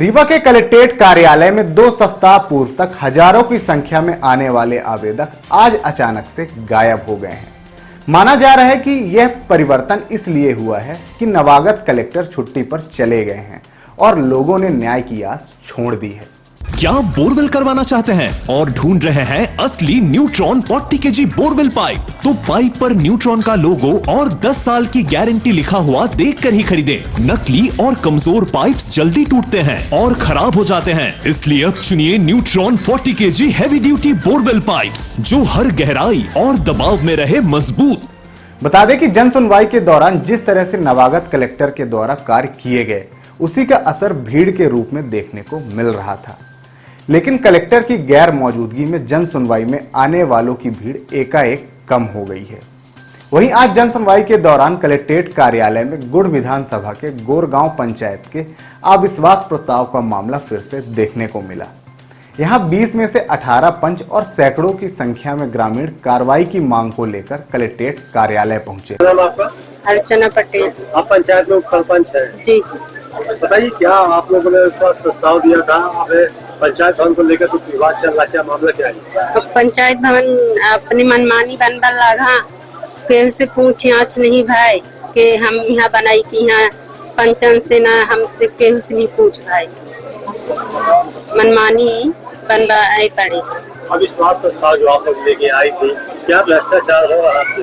रीवा के कलेक्ट्रेट कार्यालय में 2 सप्ताह पूर्व तक हजारों की संख्या में आने वाले आवेदक आज अचानक से गायब हो गए हैं। माना जा रहा है कि यह परिवर्तन इसलिए हुआ है कि नवागत कलेक्टर छुट्टी पर चले गए हैं और लोगों ने न्याय की आस छोड़ दी है। क्या बोरवेल करवाना चाहते हैं और ढूंढ रहे हैं असली न्यूट्रॉन 40 kg बोरवेल पाइप? तो पाइप पर न्यूट्रॉन का लोगो और 10 साल की गारंटी लिखा हुआ देखकर ही खरीदें। नकली और कमजोर पाइप्स जल्दी टूटते हैं और खराब हो जाते हैं, इसलिए अब चुनिए neutron 40 kg heavy duty borewell pipes, जो हर गहराई और दबाव में रहे मजबूत। बता दें कि जन सुनवाई के दौरान जिस तरह से नवागत कलेक्टर के द्वारा कार्य किए गए, उसी का असर भीड़ के रूप में देखने को मिल रहा था। लेकिन कलेक्टर की गैर मौजूदगी में जन सुनवाई में आने वालों की भीड़ एकाएक कम हो गई है। वहीं आज जन सुनवाई के दौरान कलेक्ट्रेट कार्यालय में गुड़ विधानसभा के गोरगांव पंचायत के अविश्वास प्रस्ताव का मामला फिर से देखने को मिला। यहां 20 में से 18 पंच और सैकड़ों की संख्या में ग्रामीण कार्रवाई की मांग को लेकर कलेक्ट्रेट कार्यालय पहुंचे। अर्चना पटेल। आप पंचायत में सरपंच है जी। बताइए, क्या आप लोगों ने विश्वास प्रस्ताव दिया था? पंचायत भवन को लेकर कुछ विवाद चल रहा है, क्या मामला क्या है? तो पंचायत भवन अपनी मनमानी बनबल लगा, केहू से पूछ आँच नहीं भाई कि हम यहाँ बनाई कि यहाँ पंचन से ना हमसे केहू से नहीं पूछ भाई, मनमानी बनवाई पड़ी। अविश्वास प्रस्ताव जो आप लोग लेके आई थी, क्या भ्रष्टाचार हो रहा है?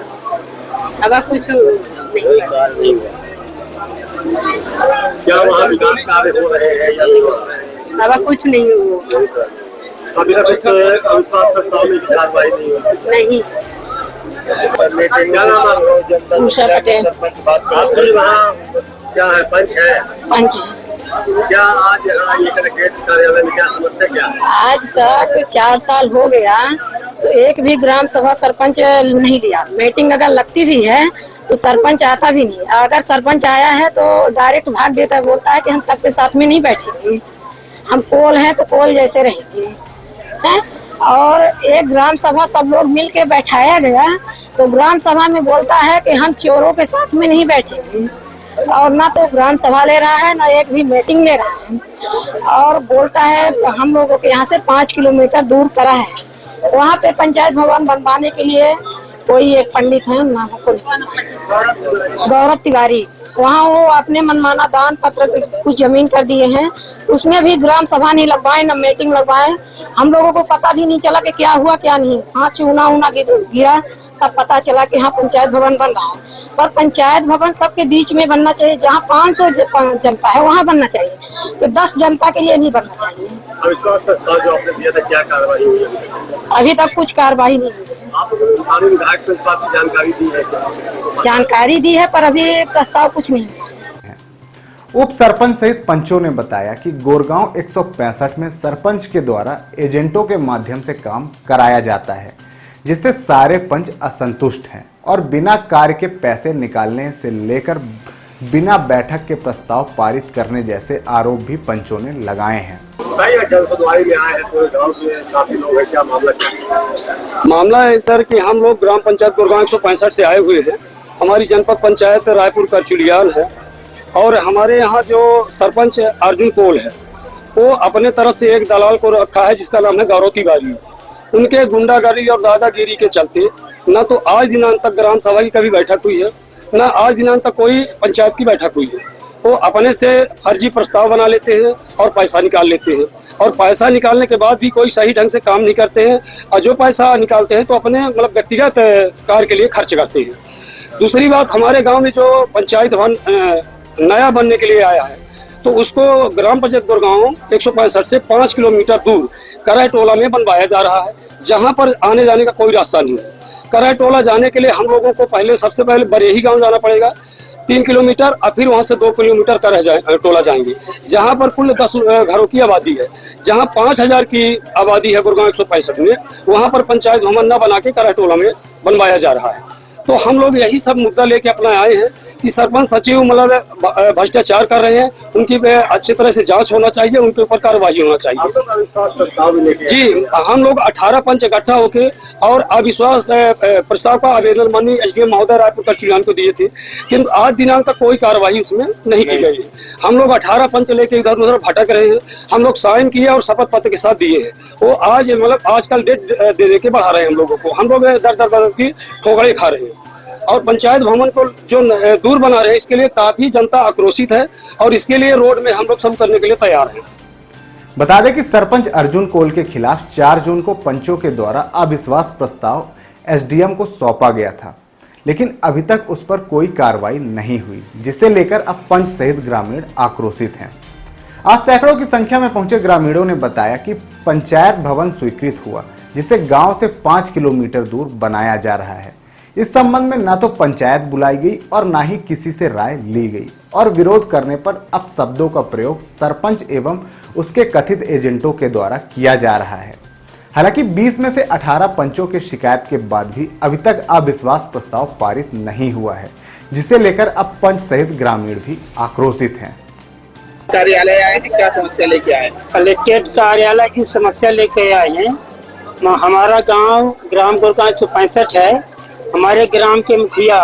अब कुछ नहीं हुआ। क्या वहाँ विकास कार्य हो रहे हैं या नहीं हो रहे हैं? अब कुछ नहीं हुआ। अभी तक अविश्वास प्रस्ताव में कार्रवाई नहीं हुई। नहीं। क्या नाम है? उषा पटेल। आपके वहाँ क्या है, पंच है? पंच। क्या आज यहाँ ये कलेक्ट्रेट कार्यालय में क्या समस्या क्या है? आज तक 4 साल हो गया तो एक भी ग्राम सभा सरपंच नहीं लिया। मीटिंग अगर लगती भी है तो सरपंच आता भी नहीं। अगर सरपंच आया है तो डायरेक्ट भाग देता है, बोलता है कि हम सबके साथ में नहीं बैठेंगे, हम कोल हैं तो कोल जैसे रहेंगे हैं। और एक ग्राम सभा सब लोग मिल के बैठाया गया तो ग्राम सभा में बोलता है कि हम चोरों के साथ में नहीं बैठेंगे, और ना तो ग्राम सभा ले रहा है ना एक भी मीटिंग ले रहा है। और बोलता है हम लोगों के यहाँ से 5 किलोमीटर दूर करा है, वहाँ पे पंचायत भवन बनवाने के लिए कोई एक पंडित है ना गौरव तिवारी, वहाँ वो अपने मनमाना दान पत्र कुछ जमीन कर दिए हैं, उसमें भी ग्राम सभा नहीं लगवाए ना मीटिंग लगवाए। हम लोगों को पता भी नहीं चला कि क्या हुआ क्या नहीं। हाँ, चूना उना गिरा तब पता चला कि हाँ पंचायत भवन बन रहा है। पर पंचायत भवन सबके बीच में बनना चाहिए, जहाँ 500 जनता है वहाँ बनना चाहिए, तो 10 जनता के लिए नहीं बनना चाहिए। अविश्वास प्रस्ताव जो आपने दिया था, क्या कार्रवाई हुई है? अभी तक कुछ कार्रवाई नहीं हुई है। आप स्थानीय विधायक को इस बात की जानकारी दी है क्या? जानकारी दी है पर अभी प्रस्ताव कुछ नहीं है। उप सरपंच सहित पंचों ने बताया कि गोरगांव 165 में सरपंच के द्वारा एजेंटों के माध्यम से काम कराया जाता है, जिससे सारे पंच असंतुष्ट हैं और बिना कार्य के पैसे निकालने से लेकर बिना बैठक के प्रस्ताव पारित करने जैसे आरोप भी पंचों ने लगाए हैं। जन सुनवाई में आए हैं, पूरे गांव के काफी लोग हैं, क्या मामला क्या है? मामला है सर कि हम लोग ग्राम पंचायत गोरगांव 165 से आए हुए हैं। हमारी जनपद पंचायत रायपुर करचुलियाल है और हमारे यहाँ जो सरपंच अर्जुन कोल है, वो अपने तरफ से एक दलाल को रखा है जिसका नाम है गौरव तिवारी। उनके गुंडागर्दी और दादागिरी के चलते न तो आज दिनांत तक ग्राम सभा की कभी बैठक हुई है, न आज दिनांत तक कोई पंचायत की बैठक हुई है। वो अपने से फर्जी प्रस्ताव बना लेते हैं और पैसा निकाल लेते हैं, और पैसा निकालने के बाद भी कोई सही ढंग से काम नहीं करते हैं, और जो पैसा निकालते हैं तो अपने मतलब व्यक्तिगत कार्य के लिए खर्च करते हैं। दूसरी बात, हमारे गांव में जो पंचायत भवन नया बनने के लिए आया है तो उसको ग्राम पंचायत गोरगांव 165 से 5 किलोमीटर दूर कराई टोला में बनवाया जा रहा है, जहां पर आने जाने का कोई रास्ता नहीं है। कराई टोला जाने के लिए हम लोगों को सबसे पहले बरेही गांव जाना पड़ेगा 3 किलोमीटर, और फिर वहां से 2 किलोमीटर टोला जाएंगे, जहां पर कुल 10 घरों की आबादी है। जहां 5000 की आबादी है गोरगांव 165 में, वहां पर पंचायत भवन न बना के कराई टोला में बनवाया जा रहा है। तो हम लोग यही सब मुद्दा लेके अपना आए हैं कि सरपंच सचिव मतलब भ्रष्टाचार कर रहे हैं, उनकी पे अच्छी तरह से जांच होना चाहिए, उनके ऊपर कार्रवाई होना चाहिए। आप लोग अविश्वास प्रस्ताव भी लेके जी, हम लोग 18 पंच इकट्ठा होके और अविश्वास प्रस्ताव का आवेदन माननीय एसडीएम महोदय रायपुर कस्टूरियान को दिए थे, किंतु आज दिनांक तक कोई कार्रवाई उसमें नहीं की गई है। हम लोग 18 पंच लेके इधर उधर भटक रहे हैं, हम लोग साइन किए और शपथ पत्र के साथ दिए हैं। वो आज मतलब आजकल डेट दे के बढ़ा रहे हैं हम लोगों को, हम लोग दर दर बदर की ठोकरें खा रहे हैं और पंचायत भवन को जो दूर बना रहे हैं, इसके लिए काफी जनता आक्रोशित है और इसके लिए रोड में हम लोग सब करने के लिए तैयार हैं। बता दें कि सरपंच अर्जुन कोल के खिलाफ 4 जून को पंचों के द्वारा अविश्वास प्रस्ताव एसडीएम को सौंपा गया था, लेकिन अभी तक उस पर कोई कार्रवाई नहीं हुई, जिसे लेकर अब पंच सहित ग्रामीण आक्रोशित हैं। आज सैकड़ों की संख्या में पहुंचे ग्रामीणों ने बताया कि पंचायत भवन स्वीकृत हुआ, जिसे गांव से 5 किलोमीटर दूर बनाया जा रहा है। इस संबंध में न तो पंचायत बुलाई गई और न ही किसी से राय ली गई और विरोध करने पर अब शब्दों का प्रयोग सरपंच एवं उसके कथित एजेंटों के द्वारा किया जा रहा है। हालांकि 20 में से 18 पंचों के शिकायत के बाद भी अभी तक अविश्वास प्रस्ताव पारित नहीं हुआ है, जिसे लेकर अब पंच सहित ग्रामीण भी आक्रोशित हैं। कार्यालय आए हैं, क्या समस्या लेके आए? कलेक्ट्रेट कार्यालय की समस्या लेके आए हैं। हमारा गांव ग्राम गुरगांव 165 है। हमारे ग्राम के मुखिया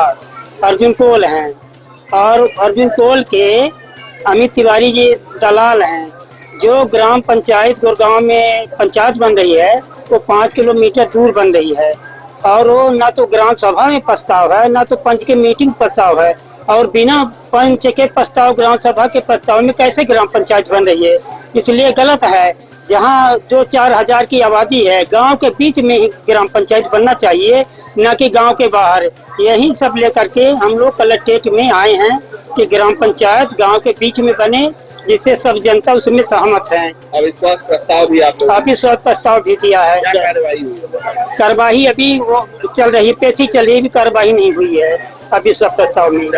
अर्जुन कोल हैं और अर्जुन कोल के अमित तिवारी जी दलाल हैं। जो ग्राम पंचायत गुरगांव में पंचायत बन रही है वो 5 किलोमीटर दूर बन रही है और वो ना तो ग्राम सभा में प्रस्ताव है, ना तो पंच के मीटिंग प्रस्ताव है और बिना पंच के प्रस्ताव ग्राम सभा के प्रस्ताव में कैसे ग्राम पंचायत बन रही है। इसलिए गलत है। जहाँ 2-4 हजार की आबादी है, गांव के बीच में ही ग्राम पंचायत बनना चाहिए, न कि गांव के बाहर। यही सब लेकर के हम लोग कलेक्ट्रेट में आए हैं कि ग्राम पंचायत गांव के बीच में बने, जिससे सब जनता उसमें सहमत है। अविश्वास प्रस्ताव भी आप लोग अविश्वास प्रस्ताव भी दिया है। क्या कार्रवाई हुई? कार्रवाई अभी वो चल रही, पेशी चल रही, भी कार्रवाई नहीं हुई है अविश्वास प्रस्ताव में।